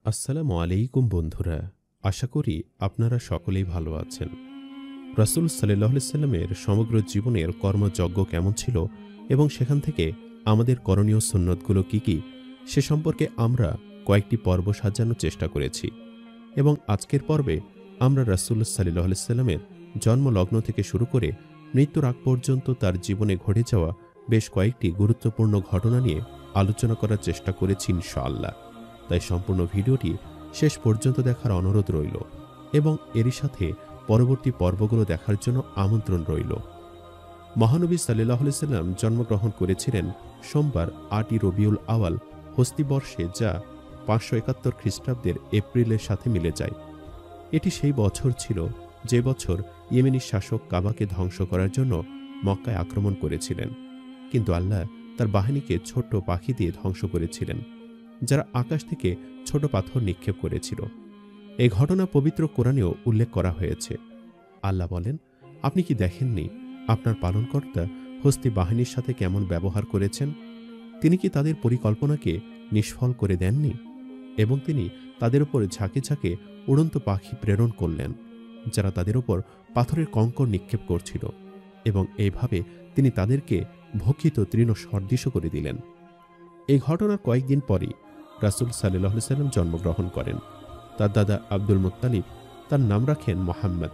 আসসালামু আলাইকুম বন্ধুরা, আশা করি আপনারা সকলেই ভালো আছেন। রাসূল সাল্লাল্লাহু আলাইহি সাল্লামের সমগ্র জীবনের কর্মযজ্ঞ কেমন ছিল এবং সেখান থেকে আমাদের করণীয় সুন্নতগুলো কি কি, সে সম্পর্কে আমরা কয়েকটি পর্ব সাজানোর চেষ্টা করেছি। এবং আজকের পর্বে আমরা রাসূল সাল্লাল্লাহু আলাইহি সাল্লামের জন্মলগ্ন থেকে শুরু করে মৃত্যুর আগ পর্যন্ত তার জীবনে ঘটে যাওয়া বেশ কয়েকটি গুরুত্বপূর্ণ ঘটনা নিয়ে আলোচনা করার চেষ্টা করেছি ইনশাআল্লাহ। তাই সম্পূর্ণ ভিডিওটি শেষ পর্যন্ত দেখার অনুরোধ রইল এবং এরই সাথে পরবর্তী পর্বগুলো দেখার জন্য আমন্ত্রণ রইল। মহানবী সাল্লাল্লাহু আলাইহি সাল্লাম জন্মগ্রহণ করেছিলেন সোমবার ৮ই রবিউল আওয়াল হস্তি বর্ষে, যা ৫৭১ খ্রিস্টাব্দের এপ্রিলের সাথে মিলে যায়। এটি সেই বছর ছিল যে বছর ইয়েমেনি শাসক কাবাকে ধ্বংস করার জন্য মক্কায় আক্রমণ করেছিলেন, কিন্তু আল্লাহ তার বাহিনীকে ছোট্ট পাখি দিয়ে ধ্বংস করেছিলেন, যারা আকাশ থেকে ছোট পাথর নিক্ষেপ করেছিল। এই ঘটনা পবিত্র কোরআনেও উল্লেখ করা হয়েছে। আল্লাহ বলেন, আপনি কি দেখেননি আপনার পালনকর্তা হস্তি বাহিনীর সাথে কেমন ব্যবহার করেছেন? তিনি কি তাদের পরিকল্পনাকে নিষ্ফল করে দেননি? এবং তিনি তাদের উপর ঝাঁকে ঝাঁকে উড়ন্ত পাখি প্রেরণ করলেন, যারা তাদের উপর পাথরের কঙ্কর নিক্ষেপ করছিল, এবং এইভাবে তিনি তাদেরকে ভক্ষিত তৃণ সদৃশ করে দিলেন। এই ঘটনার কয়েকদিন পরই রাসূল সাল্লাল্লাহু আলাইহি সাল্লাম জন্মগ্রহণ করেন। তার দাদা আব্দুল মুত্তালিব তার নাম রাখেন মোহাম্মদ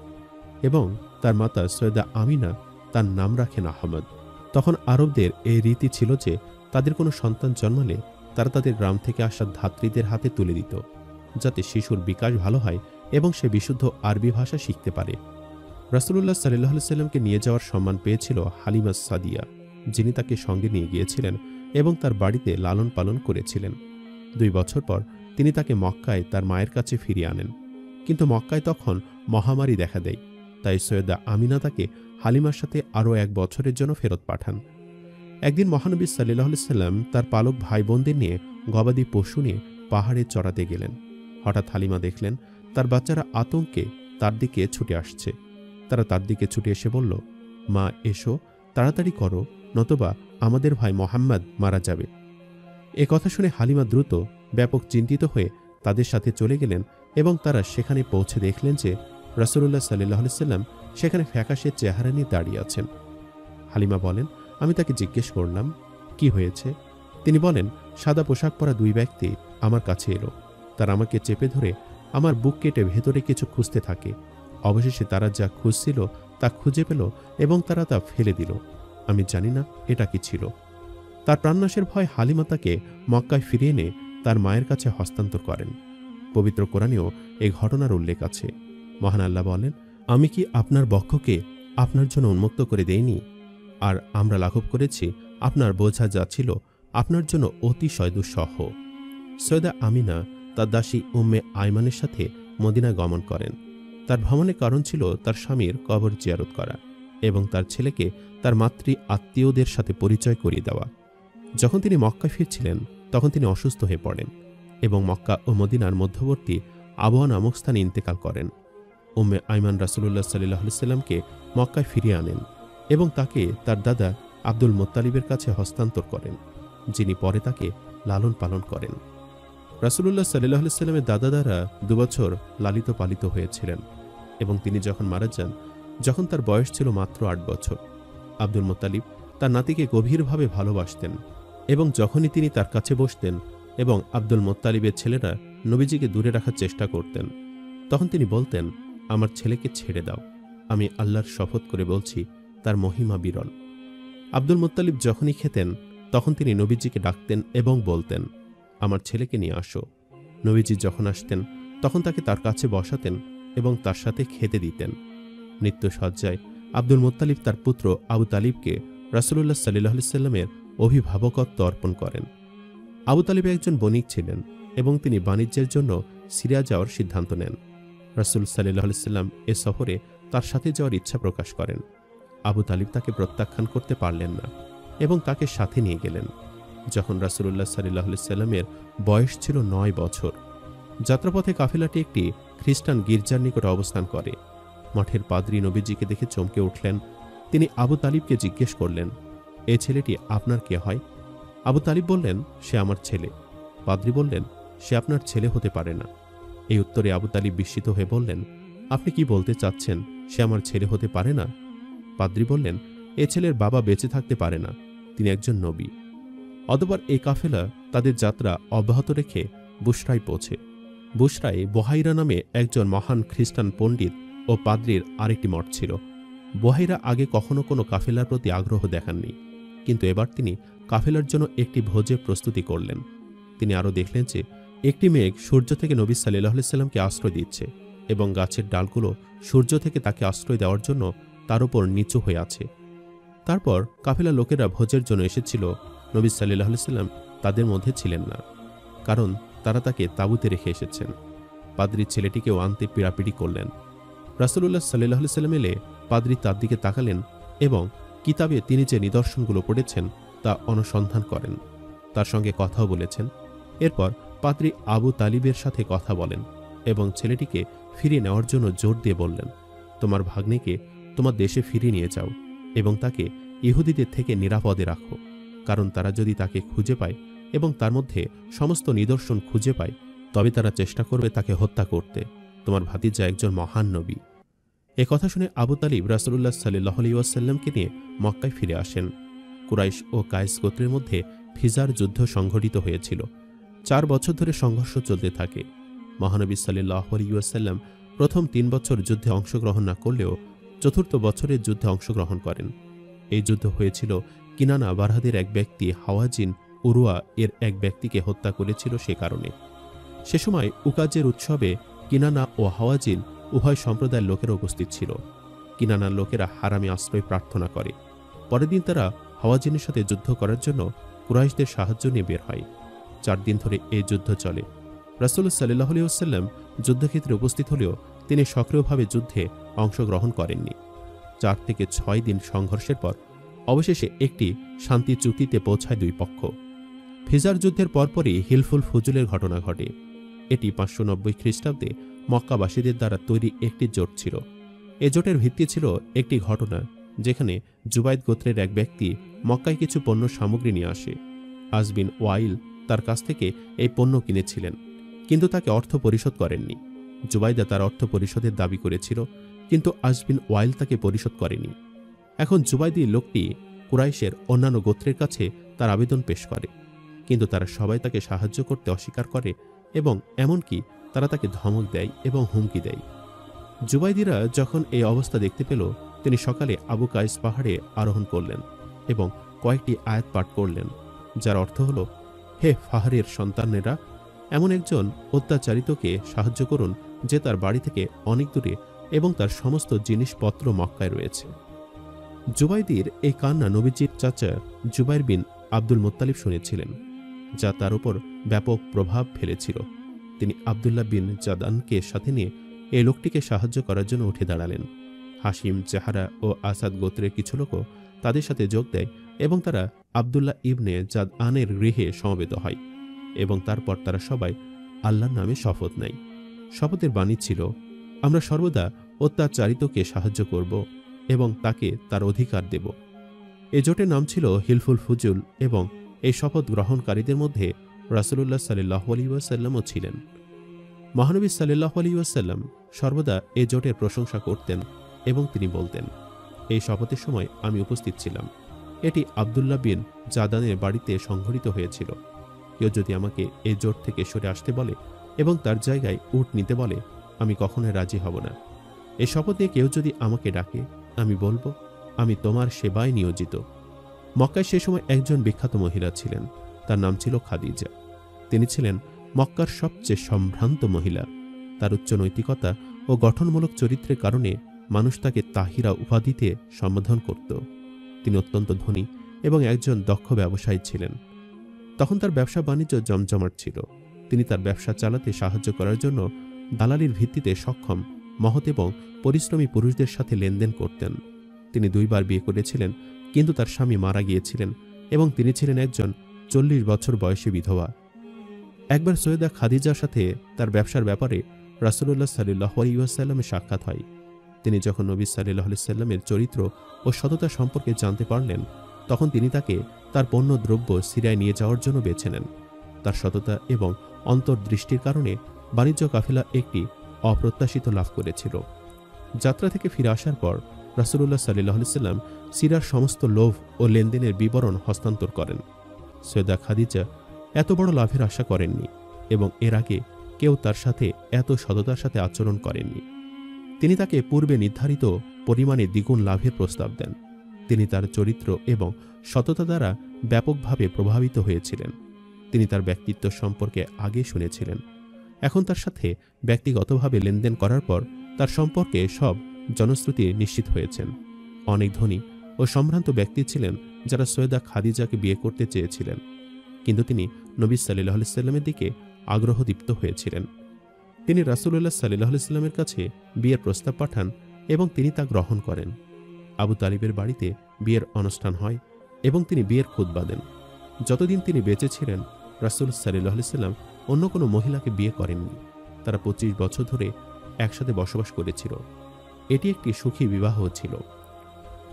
এবং তার মাতা সৈয়দা আমিনা তার নাম রাখেন আহমদ। তখন আরবদের এই রীতি ছিল যে তাদের কোনো সন্তান জন্মালে তারা তাদের গ্রাম থেকে আসা ধাত্রীদের হাতে তুলে দিত, যাতে শিশুর বিকাশ ভালো হয় এবং সে বিশুদ্ধ আরবি ভাষা শিখতে পারে। রাসূলুল্লাহ সাল্লাল্লাহু আলাইহি সাল্লামকে নিয়ে যাওয়ার সম্মান পেয়েছিল হালিমা সাদিয়া, যিনি তাকে সঙ্গে নিয়ে গিয়েছিলেন এবং তার বাড়িতে লালন পালন করেছিলেন। 2 বছর পর তিনি তাকে মক্কায় তার মায়ের কাছে ফিরিয়ে আনেন, কিন্তু মক্কায় তখন মহামারী দেখা দেয়। তাই সৈয়দা আমিনা তাকে হালিমার সাথে আরও 1 বছরের জন্য ফেরত পাঠান। একদিন মহানবী সাল্লাল্লাহু আলাইহি সাল্লাম তার পালক ভাই বোনদের নিয়ে গবাদি পশু নিয়ে পাহাড়ে চড়াতে গেলেন। হঠাৎ হালিমা দেখলেন তার বাচ্চারা আতঙ্কে তার দিকে ছুটে আসছে। তারা তার দিকে ছুটে এসে বলল, মা এসো, তাড়াতাড়ি করো, নতবা আমাদের ভাই মোহাম্মদ মারা যাবে। এ কথা শুনে হালিমা দ্রুত ব্যাপক চিন্তিত হয়ে তাদের সাথে চলে গেলেন এবং তারা সেখানে পৌঁছে দেখলেন যে রাসূলুল্লাহ সাল্লাল্লাহু আলাইহি সাল্লাম সেখানে ফ্যাকাশে চেহারা নিয়ে দাঁড়িয়ে আছেন। হালিমা বলেন, আমি তাকে জিজ্ঞেস করলাম, কি হয়েছে? তিনি বলেন, সাদা পোশাক পরা 2 ব্যক্তি আমার কাছে এলো। তারা আমাকে চেপে ধরে আমার বুক কেটে ভেতরে কিছু খুঁজতে থাকে। অবশেষে তারা যা খুঁজছিল তা খুঁজে পেল এবং তারা তা ফেলে দিল। আমি জানি না এটা কি ছিল। তার প্রাণনাশের ভয় হালিমা তাকে মক্কায় ফিরিয়ে এনে তার মায়ের কাছে হস্তান্তর করেন। পবিত্র কোরআনেও এই ঘটনার উল্লেখ আছে। মহান আল্লাহ বলেন, আমি কি আপনার বক্ষকে আপনার জন্য উন্মুক্ত করে দেইনি? আর আমরা লাঘব করেছি আপনার বোঝা যা ছিল আপনার জন্য অতিশয় দুঃসহ। সৈয়দা আমিনা তার দাসী উম্মে আইমানের সাথে মদিনায় গমন করেন। তার ভ্রমণের কারণ ছিল তার স্বামীর কবর জিয়ারত করা এবং তার ছেলেকে তার মাতৃ আত্মীয়দের সাথে পরিচয় করিয়ে দেওয়া। যখন তিনি মক্কায় ফিরছিলেন তখন তিনি অসুস্থ হয়ে পড়েন এবং মক্কা ও মদিনার মধ্যবর্তী আবওয়া নামক স্থানে ইন্তেকাল করেন। উম্মে আইমান রাসূলুল্লাহ সাল্লাল্লাহু আলাইহি সাল্লামকে মক্কায় ফিরিয়ে আনেন এবং তাকে তার দাদা আব্দুল মুত্তালিবের কাছে হস্তান্তর করেন, যিনি পরে তাকে লালন পালন করেন। রাসূলুল্লাহ সাল্লাল্লাহু আলাইহি সাল্লামের দাদা দ্বারা 2 বছর লালিত পালিত হয়েছিলেন এবং তিনি যখন মারা যান, যখন তার বয়স ছিল মাত্র 8 বছর। আব্দুল মুত্তালিব তার নাতিকে গভীরভাবে ভালোবাসতেন এবং যখনই তিনি তার কাছে বসতেন এবং আব্দুল মুত্তালিবের ছেলেরা নবীজিকে দূরে রাখার চেষ্টা করতেন, তখন তিনি বলতেন, আমার ছেলেকে ছেড়ে দাও, আমি আল্লাহর শপথ করে বলছি তার মহিমা বিরল। আব্দুল মুত্তালিব যখনই খেতেন তখন তিনি নবীজিকে ডাকতেন এবং বলতেন, আমার ছেলেকে নিয়ে আসো। নবীজি যখন আসতেন তখন তাকে তার কাছে বসাতেন এবং তার সাথে খেতে দিতেন। মৃত্যুশয্যায় আব্দুল মুত্তালিব তার পুত্র আবু তালিবকে রাসূলুল্লাহ সাল্লাল্লাহু আলাইহি সাল্লামের অভিভাবকত্ব অর্পণ করেন। আবু তালিব একজন বণিক ছিলেন এবং তিনি বাণিজ্যের জন্য সিরিয়া যাওয়ার সিদ্ধান্ত নেন। রাসূল সাল্লাল্লাহু আলাইহি সাল্লাম এ সফরে তার সাথে যাওয়ার ইচ্ছা প্রকাশ করেন। আবু তালিব তাকে প্রত্যাখ্যান করতে পারলেন না এবং তাকে সাথে নিয়ে গেলেন। যখন রাসূলুল্লাহ সাল্লাল্লাহু আলাইহি সাল্লামের বয়স ছিল 9 বছর, যাত্রাপথে কাফেলাটি একটি খ্রিস্টান গির্জার নিকট অবস্থান করে। মঠের পাদ্রী নবীজিকে দেখে চমকে উঠলেন। তিনি আবু তালিবকে জিজ্ঞেস করলেন, এই ছেলেটি আপনার কে হয়? আবু তালিব বললেন, সে আমার ছেলে। পাদ্রী বললেন, সে আপনার ছেলে হতে পারে না। এই উত্তরে আবু তালিব বিস্মিত হয়ে বললেন, আপনি কি বলতে চাচ্ছেন সে আমার ছেলে হতে পারে না? পাদ্রী বললেন, এ ছেলের বাবা বেঁচে থাকতে পারে না, তিনি একজন নবী। অতঃপর এই কাফেলা তাদের যাত্রা অব্যাহত রেখে বুশরায় পৌঁছে। বুশরায় বহাইরা নামে একজন মহান খ্রিস্টান পণ্ডিত ও পাদ্রীর আরেকটি মঠ ছিল। বহাইরা আগে কখনো কোনো কাফেলার প্রতি আগ্রহ দেখাননি, কিন্তু এবার তিনি কাফেলার জন্য একটি ভোজের প্রস্তুতি করলেন। তিনি আরও দেখলেন যে একটি মেঘ সূর্য থেকে নবী সাল্লাল্লাহু আলাইহি সাল্লামকে আশ্রয় দিচ্ছে এবং গাছের ডালগুলো সূর্য থেকে তাকে আশ্রয় দেওয়ার জন্য তার উপর নিচু হয়ে আছে। তারপর কাফেলা লোকেরা ভোজের জন্য এসেছিল। নবী সাল্লাল্লাহু আলাইহি সাল্লাম তাদের মধ্যে ছিলেন না, কারণ তারা তাকে তাঁবুতে রেখে এসেছেন। পাদ্রী ছেলেটিকেও আনতে পীড়াপিড়ি করলেন। রাসূলুল্লাহ সাল্লাল্লাহু আলাইহি সাল্লাম এলে পাদ্রী তার দিকে তাকালেন এবং কিতাবে তিনি যে নিদর্শনগুলো পড়েছেন তা অনুসন্ধান করেন, তার সঙ্গে কথাও বলেছেন। এরপর পাদ্রী আবু তালিবের সাথে কথা বলেন এবং ছেলেটিকে ফিরিয়ে নেওয়ার জন্য জোর দিয়ে বললেন, তোমার ভাগ্নেকে তোমার দেশে ফিরিয়ে নিয়ে যাও এবং তাকে ইহুদিদের থেকে নিরাপদে রাখো, কারণ তারা যদি তাকে খুঁজে পায় এবং তার মধ্যে সমস্ত নিদর্শন খুঁজে পায়, তবে তারা চেষ্টা করবে তাকে হত্যা করতে। তোমার ভাতিজা একজন মহান নবী। এ কথা শুনে আবু তালিব রাসূলুল্লাহ সাল্লাল্লাহু আলাইহি ওয়াসাল্লামকে নিয়ে মক্কায় ফিরে আসেন। কুরাইশ ও কায়েস গোত্রের মধ্যে ফিজার যুদ্ধ সংঘটিত হয়েছিল। 4 বছর ধরে সংঘর্ষ চলতে থাকে। মহানবী সাল্লাল্লাহু আলাইহি ওয়াসাল্লাম প্রথম 3 বছর যুদ্ধে অংশগ্রহণ না করলেও চতুর্থ বছরের যুদ্ধে অংশগ্রহণ করেন। এই যুদ্ধ হয়েছিল কিনানা বারহাদের এক ব্যক্তি হাওয়াজিন উরওয়া এর এক ব্যক্তিকে হত্যা করেছিল সে কারণে। সে সময় উকাজের উৎসবে কিনানা ও হাওয়াজিন উভয় সম্প্রদায়ের লোকেরা উপস্থিত ছিল। কিনানার লোকেরা হারামে আশ্রয় প্রার্থনা করে। পরের দিন তারা হাওয়াজিনের সাথে যুদ্ধ করার জন্য কুরাইশদের সাহায্য নিয়ে বের হয়। 4 দিন ধরে এই যুদ্ধ চলে। রাসূলুল্লাহ সাল্লাল্লাহু আলাইহি ওয়াসাল্লাম যুদ্ধক্ষেত্রে উপস্থিত হলেও তিনি সক্রিয়ভাবে যুদ্ধে অংশগ্রহণ করেননি। 4 থেকে 6 দিন সংঘর্ষের পর অবশেষে একটি শান্তি চুক্তিতে পৌঁছায় দুই পক্ষ। ফিজার যুদ্ধের পরপরই হিলফুল ফুজুলের ঘটনা ঘটে। এটি 590 খ্রিস্টাব্দে মক্কাবাসীদের দ্বারা তৈরি একটি জোট ছিল। এ জোটের ভিত্তি ছিল একটি ঘটনা যেখানে জুবাইদ গোত্রের এক ব্যক্তি মক্কায় কিছু পণ্য সামগ্রী নিয়ে আসে। আস বিন ওয়াইল তার কাছ থেকে এই পণ্য কিনেছিলেন, কিন্তু তাকে অর্থ পরিশোধ করেননি। জুবাইদা তার অর্থ পরিশোধের দাবি করেছিল, কিন্তু আস বিন ওয়াইল তাকে পরিশোধ করেনি। এখন জুবাইদি লোকটি কুরাইশের অন্যান্য গোত্রের কাছে তার আবেদন পেশ করে, কিন্তু তারা সবাই তাকে সাহায্য করতে অস্বীকার করে এবং এমনকি তারা তাকে ধমক দেয় এবং হুমকি দেয়। জুবাইদিরা যখন এই অবস্থা দেখতে পেল, তিনি সকালে আবু কাইস পাহাড়ে আরোহণ করলেন এবং কয়েকটি আয়াত পাঠ করলেন, যার অর্থ হল, হে ফাহারের সন্তানেরা, এমন একজন অত্যাচারিতকে সাহায্য করুন যে তার বাড়ি থেকে অনেক দূরে এবং তার সমস্ত জিনিসপত্র মক্কায় রয়েছে। জুবাইদির এই কান্না নবীজির চাচা জুবাইর বিন আব্দুল মুত্তালিব শুনেছিলেন, যা তার উপর ব্যাপক প্রভাব ফেলেছিল। তিনি আব্দুল্লাহ বিন জাদানকে সাথে নিয়ে এই লোকটিকে সাহায্য করার জন্য উঠে দাঁড়ালেন। হাসিম, জাহারা ও আসাদ গোত্রের কিছু লোকও তাদের সাথে যোগ দেয় এবং তারা আব্দুল্লাহ ইবনে জাদআনের গৃহে সমবেত হয় এবং তারপর তারা সবাই আল্লাহর নামে শপথ নেয়। শপথের বাণী ছিল, আমরা সর্বদা অত্যাচারিতকে সাহায্য করব এবং তাকে তার অধিকার দেব। এই জোটের নাম ছিল হিলফুল ফুজুল এবং এই শপথ গ্রহণকারীদের মধ্যে রাসূলুল্লাহ সাল্লাল্লাহু আলাইহি ওয়াসাল্লামও ছিলেন। মহানবী সাল্লাল্লাহু আলাইহি ওয়াসাল্লাম সর্বদা এই জোটের প্রশংসা করতেন এবং তিনি বলতেন, এই শপথের সময় আমি উপস্থিত ছিলাম। এটি আব্দুল্লাহ বিন জাদানের বাড়িতে সংঘটিত হয়েছিল। কেউ যদি আমাকে এই জোট থেকে সরে আসতে বলে এবং তার জায়গায় উট নিতে বলে, আমি কখনোই রাজি হব না। এই শপথ নিয়ে কেউ যদি আমাকে ডাকে, আমি বলবো, আমি তোমার সেবায় নিয়োজিত। মক্কায় সে সময় একজন বিখ্যাত মহিলা ছিলেন, তার নাম ছিল খাদিজা। তিনি ছিলেন মক্কার সবচেয়ে সম্ভ্রান্ত মহিলা। তার উচ্চ নৈতিকতা ও গঠনমূলক চরিত্রের কারণে মানুষ তাকে তাহিরা উপাধিতে সম্বোধন করত। তিনি অত্যন্ত ধনী এবং একজন দক্ষ ব্যবসায়ী ছিলেন। তখন তার ব্যবসা বাণিজ্য জমজমাট ছিল। তিনি তার ব্যবসা চালাতে সাহায্য করার জন্য দালালির ভিত্তিতে সক্ষম, মহৎ এবং পরিশ্রমী পুরুষদের সাথে লেনদেন করতেন। তিনি 2 বার বিয়ে করেছিলেন, কিন্তু তার স্বামী মারা গিয়েছিলেন এবং তিনি ছিলেন একজন 40 বছর বয়সী বিধবা। একবার সৈয়দা খাদিজার সাথে তার ব্যবসার ব্যাপারে রাসূলুল্লাহ সাল্লাল্লাহু আলাইহি ওয়াসাল্লামের সাক্ষাৎ হয়। তিনি যখন নবী সাল্লাল্লাহু আলাইহি ওয়াসাল্লামের চরিত্র ও সততা সম্পর্কে জানতে পারলেন, তখন তিনি তাকে তার পণ্য দ্রব্য সিরিয়ায় নিয়ে যাওয়ার জন্য বেছে নেন। তার সততা এবং অন্তর্দৃষ্টির কারণে বাণিজ্য কাফেলা একটি অপ্রত্যাশিত লাভ করেছিল। যাত্রা থেকে ফিরে আসার পর রাসূলুল্লাহ সাল্লাল্লাহু আলাইহি ওয়াসাল্লাম সিরার সমস্ত লোভ ও লেনদেনের বিবরণ হস্তান্তর করেন। সৈয়দা খাদিজা এত বড় লাভের আশা করেননি এবং এর আগে কেউ তার সাথে এত সততার সাথে আচরণ করেননি। তিনি তাকে পূর্বে নির্ধারিত পরিমাণে দ্বিগুণ লাভের প্রস্তাব দেন। তিনি তার চরিত্র এবং সততা দ্বারা ব্যাপকভাবে প্রভাবিত হয়েছিলেন। তিনি তার ব্যক্তিত্ব সম্পর্কে আগে শুনেছিলেন। এখন তার সাথে ব্যক্তিগতভাবে লেনদেন করার পর তার সম্পর্কে সব জনশ্রুতি নিশ্চিত হয়েছেন। অনেক ধনী ও সম্ভ্রান্ত ব্যক্তি ছিলেন যারা সৈয়দা খাদিজাকে বিয়ে করতে চেয়েছিলেন, কিন্তু তিনি নবী সাল্লাল্লাহু আলাইহি ওয়াসাল্লামের দিকে আগ্রহদীপ্ত হয়েছিলেন। তিনি রাসূলুল্লাহ সাল্লাল্লাহু আলাইহি ওয়াসাল্লামের কাছে বিয়ের প্রস্তাব পাঠান এবং তিনি তা গ্রহণ করেন। আবু তালিবের বাড়িতে বিয়ের অনুষ্ঠান হয় এবং তিনি বিয়ের খুতবা দেন। যতদিন তিনি বেঁচে ছিলেন রাসূল সাল্লাল্লাহু আলাইহি ওয়াসাল্লাম অন্য কোনো মহিলাকে বিয়ে করেননি। তারা 25 বছর ধরে একসাথে বসবাস করেছিল। এটি একটি সুখী বিবাহ ছিল।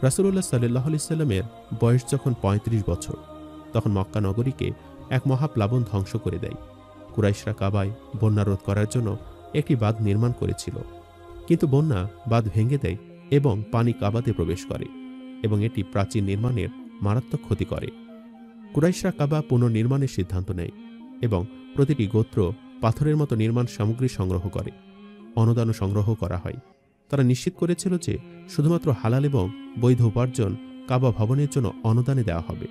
রাসূলুল্লাহ সাল্লাল্লাহু আলাইহি ওয়াসাল্লামের বয়স যখন 35 বছর, তখন মক্কা নগরীকে এক মহাপ্লাবন ধ্বংস করে দেয়। কুরাইশরা কাবায় বন্যা রোধ করার জন্য একটি বাঁধ নির্মাণ করেছিল, কিন্তু বন্যা বাঁধ ভেঙে দেয় এবং পানি কাবাতে প্রবেশ করে এবং এটি প্রাচীর নির্মাণের মারাত্মক ক্ষতি করে। কুরাইশরা কাবা পুনর্নির্মাণের সিদ্ধান্ত নেয় এবং প্রতিটি গোত্র পাথরের মতো নির্মাণ সামগ্রী সংগ্রহ করে। অনুদানও সংগ্রহ করা হয়। তারা নিশ্চিত করেছিল যে শুধুমাত্র হালাল এবং বৈধ উপার্জন কাবা ভবনের জন্য অনুদানে দেওয়া হবে।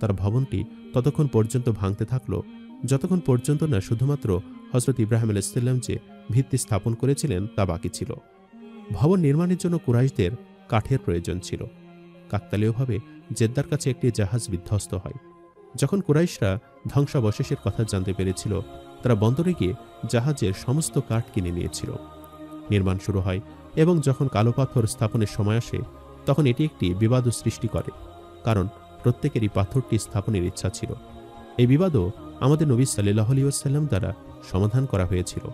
তার ভবনটি ততক্ষণ পর্যন্ত ভাঙতে থাকল যতক্ষণ পর্যন্ত না শুধুমাত্র হযরত ইব্রাহিম আলাইহিস সালাম যে ভিত্তি স্থাপন করেছিলেন তা বাকি ছিল। ভবন নির্মাণের জন্য কুরাইশদের কাঠের প্রয়োজন ছিল। কাকতালীয়ভাবে জেদ্দার কাছে একটি জাহাজ বিধ্বস্ত হয়। যখন কুরাইশরা ধ্বংসাবশেষের কথা জানতে পেরেছিল, তারা বন্দরে গিয়ে জাহাজের সমস্ত কাঠ কিনে নিয়েছিল। নির্মাণ শুরু হয় এবং যখন কালো পাথর স্থাপনের সময় আসে, তখন এটি একটি বিবাদও সৃষ্টি করে, কারণ প্রত্যেকেরই পাথরটি স্থাপনের ইচ্ছা ছিল। এই বিবাদও আমাদের নবী সাল্লাল্লাহু আলাইহি ওয়াসাল্লাম দ্বারা সমাধান করা হয়েছিল,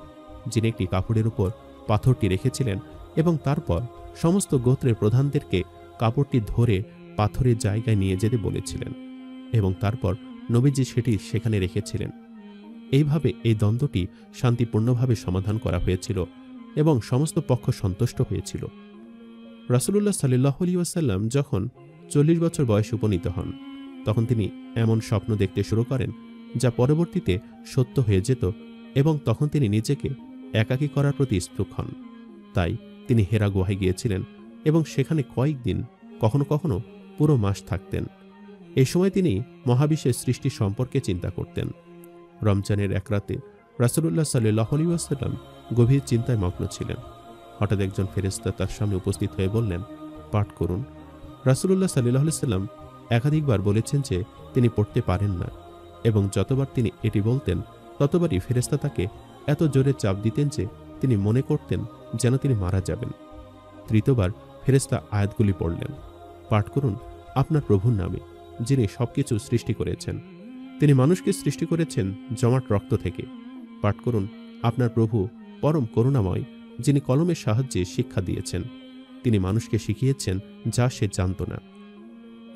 যিনি একটি কাপড়ের উপর পাথরটি রেখেছিলেন এবং তারপর সমস্ত গোত্রের প্রধানদেরকে কাপড়টি ধরে পাথরের জায়গায় নিয়ে যেতে বলেছিলেন এবং তারপর নবীজি সেটি সেখানে রেখেছিলেন। এইভাবে এই দ্বন্দ্বটি শান্তিপূর্ণভাবে সমাধান করা হয়েছিল এবং সমস্ত পক্ষ সন্তুষ্ট হয়েছিল। রাসূলুল্লাহ সাল্লাল্লাহু আলাইহি ওয়াসাল্লাম যখন 40 বছর বয়সে উপনীত হন, তখন তিনি এমন স্বপ্ন দেখতে শুরু করেন যা পরবর্তীতে সত্য হয়ে যেত এবং তখন তিনি নিজেকে একাকী করার প্রতি ইচ্ছুক হন। তাই তিনি হেরা গুহায় গিয়েছিলেন এবং সেখানে কয়েকদিন, কখনো কখনো পুরো মাস থাকতেন। এই সময় তিনি মহাবিশ্বের সৃষ্টি সম্পর্কে চিন্তা করতেন। রমজানের এক রাতে রাসূলুল্লাহ সাল্লাল্লাহু আলাইহি ওয়াসাল্লাম গভীর চিন্তায় মগ্ন ছিলেন। হঠাৎ একজন ফেরেশতা তার সামনে উপস্থিত হয়ে বললেন, পাঠ করুন। রাসূলুল্লাহ সাল্লাল্লাহু আলাইহি ওয়াসাল্লাম একাধিকবার বলেছেন যে তিনি পড়তে পারেন না এবং যতবার তিনি এটি বলতেন ততবারই ফেরেশতা তাকে এত জোরে চাপ দিতেন যে তিনি মনে করতেন যেন তিনি মারা যাবেন। তৃতীয়বার ফেরেশতা আয়াতগুলি পড়লেন, পাঠ করুন আপনার প্রভুর নামে, যিনি সবকিছু সৃষ্টি করেছেন। তিনি মানুষকে সৃষ্টি করেছেন জমাট রক্ত থেকে। পাঠ করুন আপনার প্রভু পরম করুণাময়, যিনি কলমের সাহায্যে শিক্ষা দিয়েছেন। তিনি মানুষকে শিখিয়েছেন যা সে জানত না।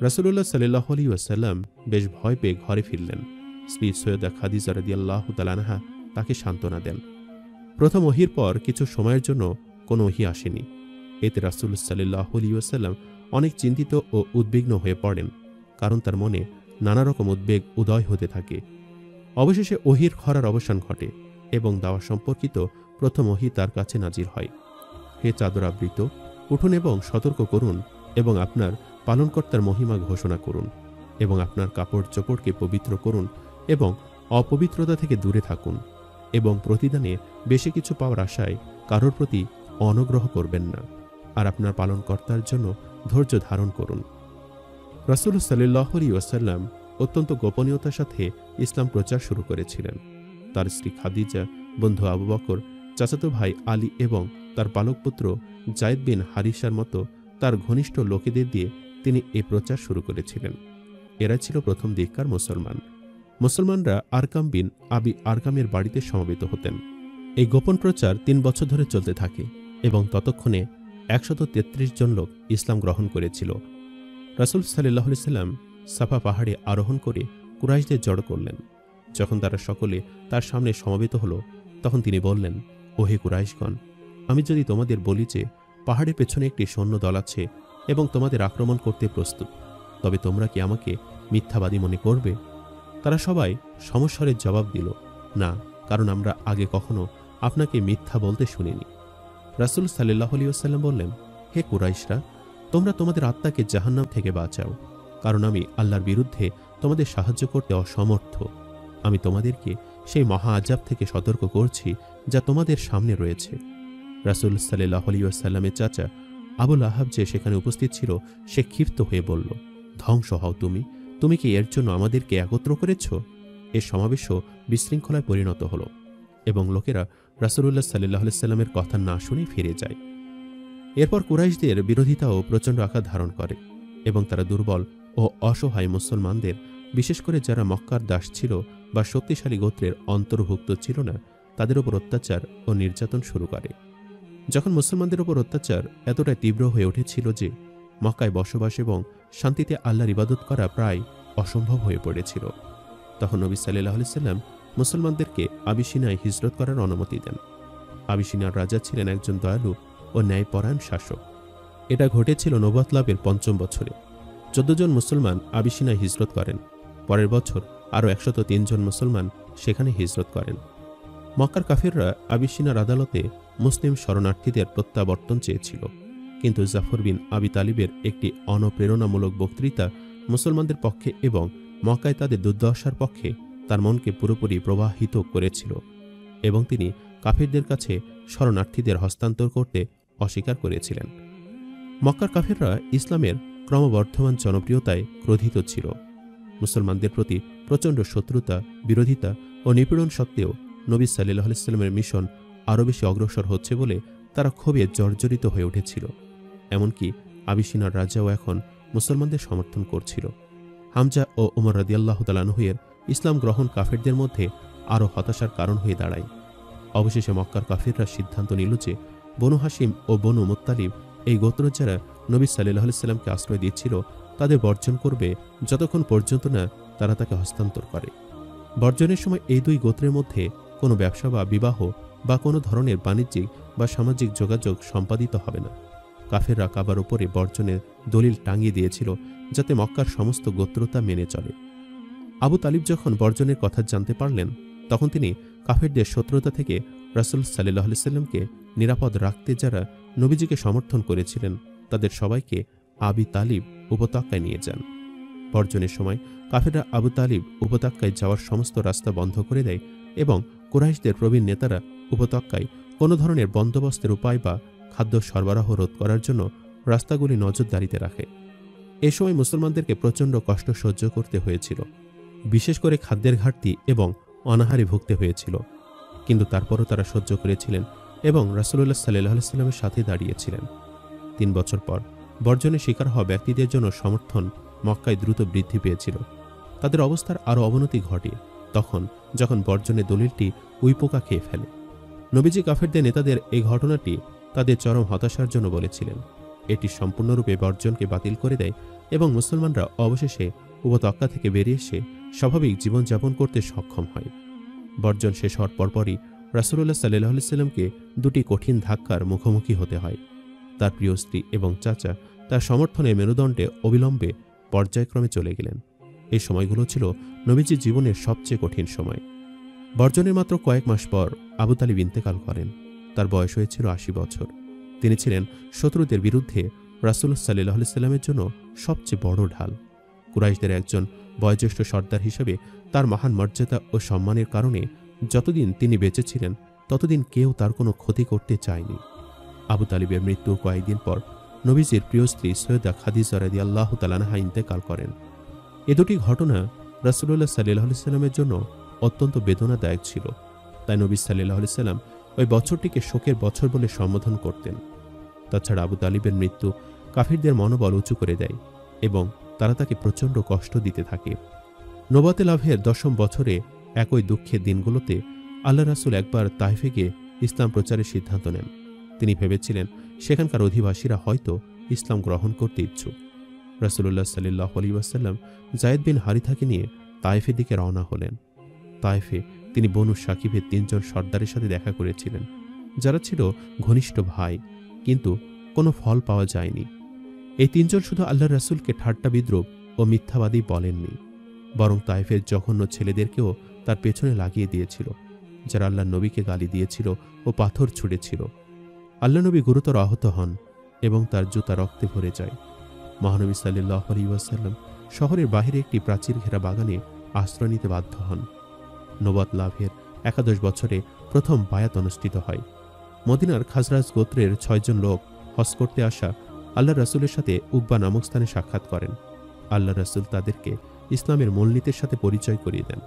রাসূলুল্লাহ সাল্লাল্লাহু আলাইহি ওয়াসাল্লাম বেশ ভয় পেয়ে ঘরে ফিরলেন। স্ত্রী সৈয়দা খাদিজা রাদিয়াল্লাহু তাআলা আনহা তাকে সান্ত্বনা দেন। প্রথম ওহীর পর কিছু সময়ের জন্য কোনো ওহী আসেনি। এতে রাসূল সাল্লাল্লাহু আলাইহি ওয়াসাল্লাম অনেক চিন্তিত ও উদ্বিগ্ন হয়ে পড়েন, কারণ তার মনে নানা রকম উদ্বেগ উদয় হতে থাকে। অবশেষে ওহীর খরার অবসান ঘটে এবং দাওয়া সম্পর্কিত প্রথম ওহী তার কাছে নাজিল হয়। হে চাদর আবৃত, উঠুন এবং সতর্ক করুন এবং আপনার পালনকর্তার মহিমা ঘোষণা করুন এবং আপনার কাপড় চোপড়কে পবিত্র করুন এবং অপবিত্রতা থেকে দূরে থাকুন এবং প্রতিদানে বেশি কিছু পাওয়ার আশায় কারোর প্রতি অনগ্রহ করবেন না, আর আপনার পালনকর্তার জন্য ধৈর্য ধারণ করুন। রাসূল সাল্লাল্লাহু আলাইহি ওয়াসাল্লাম অত্যন্ত গোপনীয়তার সাথে ইসলাম প্রচার শুরু করেছিলেন। তার স্ত্রী খাদিজা, বন্ধু আবু বকর, চাচাতো ভাই আলী এবং তার পালক পুত্র যায়েদ বিন হারিসার মতো তার ঘনিষ্ঠ লোকেদের দিয়ে তিনি এই প্রচার শুরু করেছিলেন। এরা ছিল প্রথম দিককার মুসলমান। মুসলমানরা আরকাম বিন আবি আরকামের বাড়িতে সমবেত হতেন। এই গোপন প্রচার 3 বছর ধরে চলতে থাকে এবং ততক্ষণে 133 জন লোক ইসলাম গ্রহণ করেছিল। রাসূল সাল্লাল্লাহু আলাইহি ওয়াসাল্লাম সাফা পাহাড়ে আরোহণ করে কুরাইশদের জড়ো করলেন। যখন তারা সকলে তার সামনে সমবেত হল, তখন তিনি বললেন, ওহে কুরাইশগণ, আমি যদি তোমাদের বলি যে পাহাড়ের পেছনে একটি সৈন্য দল আছে এবং তোমাদের আক্রমণ করতে প্রস্তুত, তবে তোমরা কি আমাকে মিথ্যাবাদী মনে করবে? তারা সবাই সমস্বরের জবাব দিল, না, কারণ আমরা আগে কখনো আপনাকে মিথ্যা বলতে শুনিনি। রাসূল সাল্লাল্লাহু আলাইহি ওয়াসাল্লাম বললেন, হে কুরাইশরা, তোমরা তোমাদের আত্মাকে জাহান্নাম থেকে বাঁচাও, কারণ আমি আল্লাহর বিরুদ্ধে তোমাদের সাহায্য করতে অসমর্থ। আমি তোমাদেরকে সেই মহা আযাব থেকে সতর্ক করছি যা তোমাদের সামনে রয়েছে। রাসূল সাল্লাল্লাহু আলাইহি ওয়াসাল্লামের চাচা আবুল আহাব যে সেখানে উপস্থিত ছিল, সে ক্ষিপ্ত হয়ে বলল, ধ্বংস হও তুমি, তুমি কি এর জন্য আমাদেরকে একত্র করেছ? এর সমাবেশও বিশৃঙ্খলায় পরিণত হল এবং লোকেরা রাসূলুল্লাহ সাল্লাল্লাহু আলাইহি ওয়াসাল্লামের কথা না শুনে ফিরে যায়। এরপর কুরাইশদের বিরোধিতাও প্রচণ্ড আকার ধারণ করে এবং তারা দুর্বল ও অসহায় মুসলমানদের, বিশেষ করে যারা মক্কার দাস ছিল বা শক্তিশালী গোত্রের অন্তর্ভুক্ত ছিল না, তাদের উপর অত্যাচার ও নির্যাতন শুরু করে। যখন মুসলমানদের উপর অত্যাচার এতটাই তীব্র হয়ে উঠেছিল যে মক্কায় বসবাস এবং শান্তিতে আল্লাহর ইবাদত করা প্রায় অসম্ভব হয়ে পড়েছিল, তখন নবী সাল্লাল্লাহু আলাইহি ওয়াসাল্লাম মুসলমানদেরকে আবিসিনিয়ায় হিজরত করার অনুমতি দেন। আবিসিনিয়ার রাজা ছিলেন একজন দয়ালু ও ন্যায়পরায়ণ শাসক। এটা ঘটেছিল নবুয়ত লাভের ৫ম বছরে। ১৪ জন মুসলমান আবিসিনিয়ায় হিজরত করেন। পরের বছর আরও ১০৩ জন মুসলমান সেখানে হিজরত করেন। মক্কার কাফিররা আবিসিনিয়ার আদালতে মুসলিম শরণার্থীদের প্রত্যাবর্তন চেয়েছিল, কিন্তু জাফর বিন আবি তালিবের একটি অনুপ্রেরণামূলক বক্তৃতা মুসলমানদের পক্ষে এবং মক্কায় তাদের দুর্দশার পক্ষে তার মনকে পুরোপুরি প্রবাহিত করেছিল এবং তিনি কাফিরদের কাছে শরণার্থীদের হস্তান্তর করতে অস্বীকার করেছিলেন। মক্কার কাফিররা ইসলামের ক্রমবর্ধমান জনপ্রিয়তায় ক্রোধিত ছিল। মুসলমানদের প্রতি প্রচণ্ড শত্রুতা, বিরোধিতা ও নিপীড়ন সত্ত্বেও নবী সাল্লাল্লাহু আলাইহি ওয়াসাল্লামের মিশন আরও বেশি অগ্রসর হচ্ছে বলে তারা ক্ষোভে জর্জরিত হয়ে উঠেছিল। এমনকি আবিসিনিয়ার রাজাও এখন মুসলমানদের সমর্থন করছিল। হামজা ও উমর রাদিয়াল্লাহু তাআলা আনহুয়ের ইসলাম গ্রহণ কাফিরদের মধ্যে আরও হতাশার কারণ হয়ে দাঁড়ায়। অবশেষে মক্কার কাফিররা সিদ্ধান্ত নিল যে বনু হাশিম ও বনু মুত্তালিব, এই গোত্র যারা নবী সাল্লাল্লাহু আলাইহি ওয়াসাল্লামকে আশ্রয় দিচ্ছিল, তাদের বর্জন করবে যতক্ষণ পর্যন্ত না তারা তাকে হস্তান্তর করে। বর্জনের সময় এই দুই গোত্রের মধ্যে কোনো ব্যবসা বা বিবাহ বা কোনো ধরনের বাণিজ্যিক বা সামাজিক যোগাযোগ সম্পাদিত হবে না। কাফেররা কাবার উপরে বর্জনের দলিল টাঙিয়ে দিয়েছিল যাতে মক্কার সমস্ত গোত্রতা মেনে চলে। আবু তালিব যখন বর্জনের কথা জানতে পারলেন, তখন তিনি কাফেরদের শত্রুতা থেকে রাসূল সাল্লাল্লাহু আলাইহি ওয়াসাল্লামকে নিরাপদ রাখতে যারা নবীজিকে সমর্থন করেছিলেন, তাদের সবাইকে আবি তালিব উপত্যকায় নিয়ে যান। বর্জনের সময় কাফেররা আবু তালিব উপত্যকায় যাওয়ার সমস্ত রাস্তা বন্ধ করে দেয় এবং কুরাইশদের প্রবীণ নেতারা উপত্যকায় কোনো ধরনের বন্দোবস্তের উপায় বা খাদ্য সরবরাহ রোধ করার জন্য রাস্তাগুলি নজরদারিতে রাখে। এ সময় মুসলমানদেরকে প্রচণ্ড কষ্ট সহ্য করতে হয়েছিল, বিশেষ করে খাদ্যের ঘাটতি এবং অনাহারে ভুগতে হয়েছিল, কিন্তু তারপরও তারা সহ্য করেছিলেন এবং রাসূলুল্লাহ সাল্লাল্লাহু আলাইহি ওয়াসাল্লামের সাথে দাঁড়িয়েছিলেন। ৩ বছর পর বর্জনের শিকার হওয়া ব্যক্তিদের জন্য সমর্থন মক্কায় দ্রুত বৃদ্ধি পেয়েছিল। তাদের অবস্থার আরও অবনতি ঘটে তখন যখন বর্জনের দলিলটি উইপোকা খেয়ে ফেলে। নবীজি কাফেরদের নেতাদের এই ঘটনাটি তাদের চরম হতাশার জন্য বলেছিলেন। এটি সম্পূর্ণরূপে বর্জনকে বাতিল করে দেয় এবং মুসলমানরা অবশেষে উপত্যকা থেকে বেরিয়ে এসে স্বাভাবিক জীবনযাপন করতে সক্ষম হয়। বর্জন শেষ হওয়ার পরপরই রাসূলুল্লাহ সাল্লাল্লাহু আলাইহি ওয়াসাল্লামকে দুটি কঠিন ধাক্কার মুখোমুখি হতে হয়। তার প্রিয় স্ত্রী এবং চাচা তার সমর্থনে মেরুদণ্ডে অবিলম্বে পর্যায়ক্রমে চলে গেলেন। এই সময়গুলো ছিল নবীজির জীবনের সবচেয়ে কঠিন সময়। বর্জনের মাত্র কয়েক মাস পর আবু তালিব ইন্তেকাল করেন। তার বয়স হয়েছিল ৮০ বছর। তিনি ছিলেন শত্রুদের বিরুদ্ধে রাসূল সাল্লাল্লাহু আলাইহি ওয়াসাল্লামের জন্য সবচেয়ে বড় ঢাল। কুরাইশদের একজন বয়োজ্যেষ্ঠ সর্দার হিসেবে তার মহান মর্যাদা ও সম্মানের কারণে যতদিন তিনি বেঁচে ছিলেন ততদিন কেউ তার কোনো ক্ষতি করতে চায়নি। আবু তালিবের মৃত্যুর কয়েকদিন পর নবীজির প্রিয় স্ত্রী সৈয়দা খাদিজা রাদিয়াল্লাহু তাআলা আনহা ইন্তেকাল করেন। এ দুটি ঘটনা রাসূলুল্লাহ সাল্লাল্লাহু আলাইহি ওয়াসাল্লামের জন্য অত্যন্ত বেদনাদায়ক ছিল। তাই নবী সাল্লাল্লাহু আলাইহি ওয়াসাল্লাম ওই বছরটিকে শোকের বছর বলে সম্বোধন করতেন। তাছাড়া আবু তালিবের মৃত্যু কাফিরদের মনোবল উঁচু করে দেয় এবং তারা তাকে প্রচণ্ড কষ্ট দিতে থাকে। নবুয়ত লাভের ১০ম বছরে একই দুঃখের দিনগুলোতে আল্লাহ রাসূল একবার তায়েফে গিয়ে ইসলাম প্রচারের সিদ্ধান্ত নেন। তিনি ভেবেছিলেন সেখানকার অধিবাসীরা হয়তো ইসলাম গ্রহণ করতে ইচ্ছুক। রাসূলুল্লাহ সাল্লাল্লাহু আলাইহি ওয়াসাল্লাম যায়েদ বিন হারিথাকে নিয়ে তায়েফের দিকে রওনা হলেন। তায়েফে তিনি বনু সাকিবের 3 জন সর্দারের সাথে দেখা করেছিলেন, যারা ছিল ঘনিষ্ঠ ভাই, কিন্তু কোনো ফল পাওয়া যায়নি। এই 3 জন শুধু আল্লাহর রাসূলকে ঠাট্টা বিদ্রূপ ও মিথ্যাবাদী বলেননি, বরং তায়েফের জঘন্য ছেলেদেরকেও তার পেছনে লাগিয়ে দিয়েছিল, যারা আল্লাহর নবীকে গালি দিয়েছিল ও পাথর ছুঁড়েছিল। আল্লাহ নবী গুরুতর আহত হন এবং তার জুতা রক্তে ভরে যায়। মহানবী সাল্লাল্লাহু আলাইহি ওয়াসাল্লাম শহরের বাহিরে একটি প্রাচীর ঘেরা বাগানে আশ্রয় নিতে বাধ্য হন। নবুয়ত লাভের 11 বছরে প্রথম বায়াত অনুষ্ঠিত হয়। মদিনার খাজরাজ গোত্রের 6 জন লোক হজ করতে আসা আল্লাহ রাসূলের সাথে উকবা নামক স্থানে সাক্ষাৎ করেন। আল্লাহ রাসূল তাদেরকে ইসলামের মূলনীতির সাথে পরিচয় করিয়ে দেন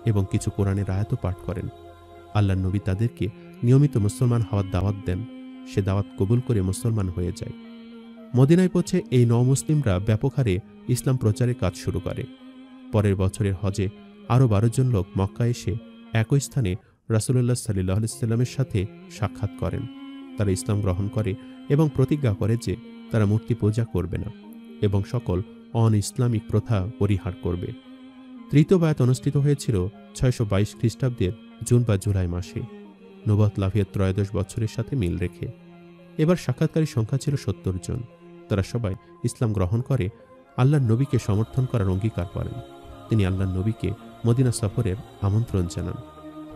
এবং কিছু কোরআনের আয়াতও পাঠ করেন। আল্লাহর নবী তাদেরকে নিয়মিত মুসলমান হওয়ার দাওয়াত দেন। সে দাওয়াত কবুল করে মুসলমান হয়ে যায়। মদিনায় পৌঁছে এই নও-মুসলিমরা ব্যাপক হারে ইসলাম প্রচারের কাজ শুরু করে। পরের বছরের হজে আরও 12 জন লোক মক্কা এসে একই স্থানে রাসূলুল্লাহ সাল্লাল্লাহু আলাইহি ওয়াসাল্লামের সাথে সাক্ষাৎ করেন। তারা ইসলাম গ্রহণ করে এবং প্রতিজ্ঞা করে যে তারা মূর্তি পূজা করবে না এবং সকল অন ইসলামিক প্রথা পরিহার করবে। তৃতীয় বায়াত অনুষ্ঠিত হয়েছিল 622 খ্রিস্টাব্দের জুন বা জুলাই মাসে, নবুয়ত লাভের 13 বছরের সাথে মিল রেখে। এবার সাক্ষাৎকারী সংখ্যা ছিল 70 জন। তারা সবাই ইসলাম গ্রহণ করে আল্লাহর নবীকে সমর্থন করার অঙ্গীকার করেন। তিনি আল্লাহর নবীকে মদিনা সফরের আমন্ত্রণ জানান।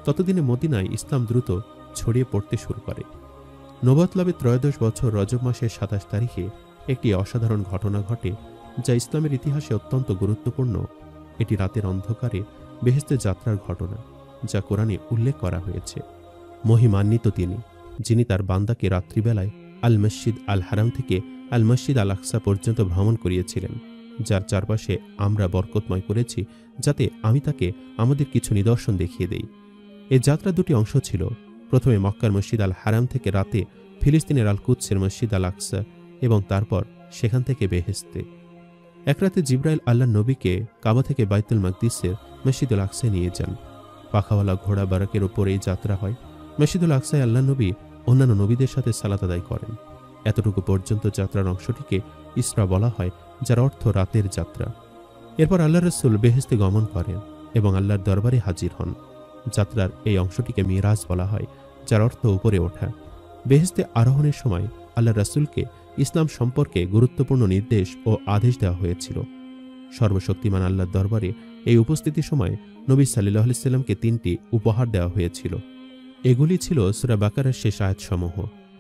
ততদিনে মদিনায় ইসলাম দ্রুত ছড়িয়ে পড়তে শুরু করে। নবুয়ত লাভের 13 বছর রজব মাসের 27 তারিখে একটি অসাধারণ ঘটনা ঘটে, যা ইসলামের ইতিহাসে অত্যন্ত গুরুত্বপূর্ণ। এটি রাতের অন্ধকারে বেহেশতে যাত্রার ঘটনা, যা কোরআনে উল্লেখ করা হয়েছে। মহিমান্বিত তিনি, যিনি তার বান্দাকে রাত্রিবেলায় আল মসজিদ আল হারাম থেকে আল মসজিদ আল আকসা পর্যন্ত ভ্রমণ করিয়েছিলেন, যার চারপাশে আমরা বরকতময় করেছি, যাতে আমি তাকে আমাদের কিছু নিদর্শন দেখিয়ে দেই। এই যাত্রা দুটি অংশ ছিল। প্রথমে মক্কার মসজিদ আল হারাম থেকে রাতে ফিলিস্তিনের আল কুদসের মসজিদ আল আকসা এবং তারপর সেখান থেকে বেহেশতে। এক রাতে জিবরাইল আল্লাহর নবীকে কাবা থেকে বাইতুল মাকদিসের মসজিদুল আকসায় নিয়ে যান। পাখাওয়ালা ঘোড়া বারাকের ওপর এই যাত্রা হয়। মসজিদুল আকসায় আল্লাহর নবী অন্যান্য নবীদের সাথে সালাত আদায় করেন। এতটুকু পর্যন্ত যাত্রার অংশটিকে ইসরা বলা হয়, যার অর্থ রাতের যাত্রা। এরপর আল্লাহ রাসূল বেহেশতে গমন করেন এবং আল্লাহর দরবারে হাজির হন। যাত্রার এই অংশটিকে মিরাজ বলা হয়, যার অর্থ উপরে ওঠা। বেহেশতে আরোহণের সময় আল্লাহ রাসূলকে ইসলাম সম্পর্কে গুরুত্বপূর্ণ নির্দেশ ও আদেশ দেওয়া হয়েছিল। সর্বশক্তিমান আল্লাহর দরবারে এই উপস্থিতির সময় নবী সাল্লাল্লাহু আলাইহি ওয়াসাল্লামকে 3টি উপহার দেওয়া হয়েছিল। এগুলি ছিল সূরা বাকারার শেষ আয়াতসমূহ,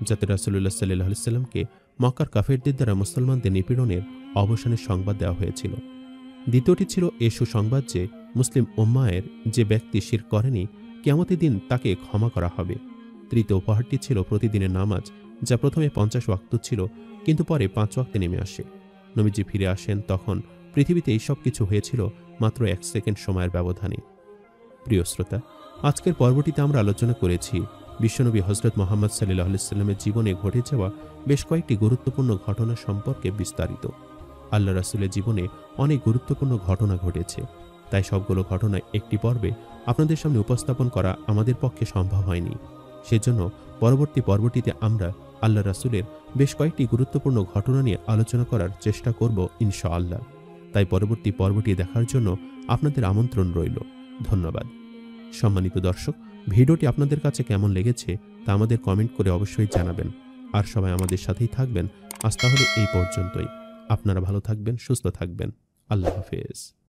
যাতে রাসূলুল্লাহ সাল্লাল্লাহু আলাইহি ওয়াসাল্লামকে মক্কার কাফেরদের দ্বারা মুসলমানদের নিপীড়নের অবসানের সংবাদ দেওয়া হয়েছিল। দ্বিতীয়টি ছিল এ সুসংবাদ যে মুসলিম উম্মাহের যে ব্যক্তি শিরক করেনি, কিয়ামতের দিন তাকে ক্ষমা করা হবে। তৃতীয় উপহারটি ছিল প্রতিদিনের নামাজ, যা প্রথমে 50 ওয়াক্ত ছিল, কিন্তু পরে 5 ওয়াক্তে নেমে আসে। নবীজি ফিরে আসেন তখন পৃথিবীতে এই সব কিছু হয়েছিল মাত্র 1 সেকেন্ড সময়ের ব্যবধানে। প্রিয় শ্রোতা, আজকের পর্বটিতে আমরা আলোচনা করেছি বিশ্বনবী হযরত মুহাম্মদ সাল্লাল্লাহু আলাইহি ওয়াসাল্লামের জীবনে ঘটে যাওয়া বেশ কয়েকটি গুরুত্বপূর্ণ ঘটনা সম্পর্কে বিস্তারিত। আল্লাহ রাসূলের জীবনে অনেক গুরুত্বপূর্ণ ঘটনা ঘটেছে, তাই সবগুলো ঘটনা একটি পর্বে আপনাদের সামনে উপস্থাপন করা আমাদের পক্ষে সম্ভব হয়নি। সেজন্য পরবর্তী পর্বটিতে আমরা আল্লাহ রাসূলের বেশ কয়েকটি গুরুত্বপূর্ণ ঘটনা নিয়ে আলোচনা করার চেষ্টা করব ইনশাআল্লাহ। তাই পরবর্তী পর্বটি দেখার জন্য আপনাদের আমন্ত্রণ রইল। ধন্যবাদ। সম্মানিত দর্শক, ভিডিওটি আপনাদের কাছে কেমন লেগেছে তা আমাদের কমেন্ট করে অবশ্যই জানাবেন। আর সবাই আমাদের সাথেই থাকবেন। আজ তাহলে এই পর্যন্তই। আপনারা ভালো থাকবেন, সুস্থ থাকবেন। আল্লাহ হাফেজ।